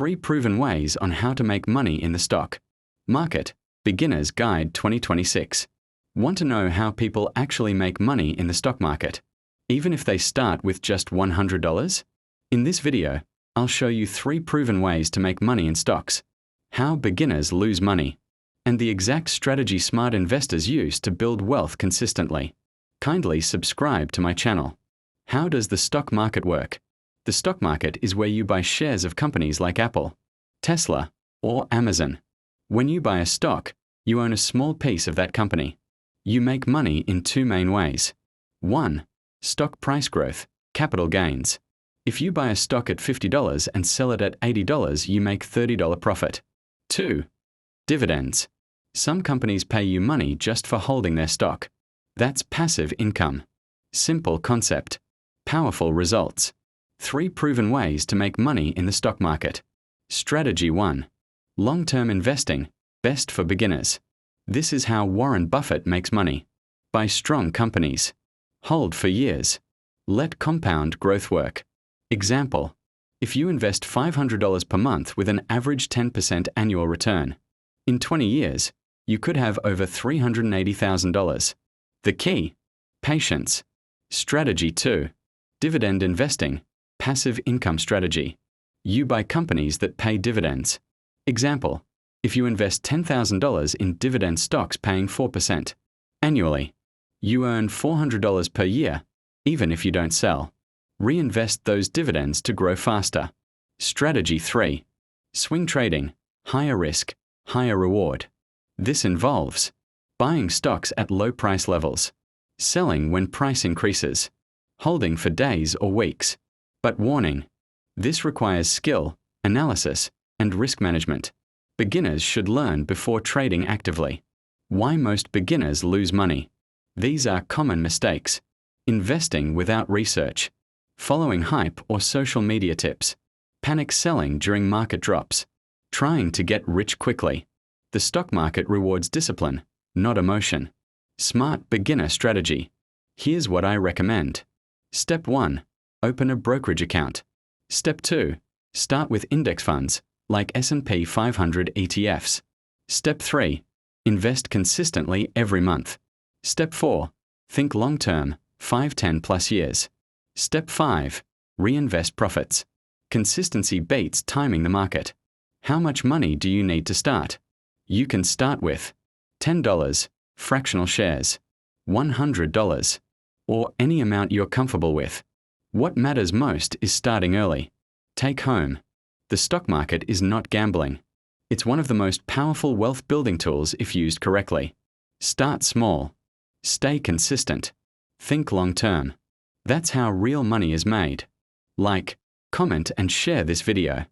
3 proven ways on how to make money in the stock market. Beginner's Guide 2026. Want to know how people actually make money in the stock market, even if they start with just $100? In this video, I'll show you 3 proven ways to make money in stocks, how beginners lose money, and the exact strategy smart investors use to build wealth consistently. Kindly subscribe to my channel. How does the stock market work? The stock market is where you buy shares of companies like Apple, Tesla, or Amazon. When you buy a stock, you own a small piece of that company. You make money in 2 main ways. 1. Stock price growth, capital gains. If you buy a stock at $50 and sell it at $80, you make $30 profit. 2. Dividends. Some companies pay you money just for holding their stock. That's passive income. Simple concept. Powerful results. 3 proven ways to make money in the stock market. Strategy 1. Long-term investing, best for beginners. This is how Warren Buffett makes money. Buy strong companies. Hold for years. Let compound growth work. Example: if you invest $500 per month with an average 10% annual return, in 20 years, you could have over $380,000. The key: patience. Strategy 2. Dividend investing, passive income strategy. You buy companies that pay dividends. Example: if you invest $10,000 in dividend stocks paying 4% annually, you earn $400 per year, even if you don't sell. Reinvest those dividends to grow faster. Strategy 3. Swing trading, higher risk, higher reward. This involves buying stocks at low price levels, selling when price increases, holding for days or weeks. But warning, this requires skill, analysis, and risk management. Beginners should learn before trading actively. Why most beginners lose money. These are common mistakes: investing without research, following hype or social media tips, panic selling during market drops, trying to get rich quickly. The stock market rewards discipline, not emotion. Smart beginner strategy. Here's what I recommend. Step 1. Open a brokerage account. Step 2. Start with index funds, like S&P 500 ETFs. Step 3. Invest consistently every month. Step 4. Think long-term, 5-10 plus years. Step 5. Reinvest profits. Consistency beats timing the market. How much money do you need to start? You can start with $10, fractional shares, $100, or any amount you're comfortable with. What matters most is starting early. Take home: the stock market is not gambling. It's one of the most powerful wealth-building tools if used correctly. Start small. Stay consistent. Think long-term. That's how real money is made. Like, comment, and share this video.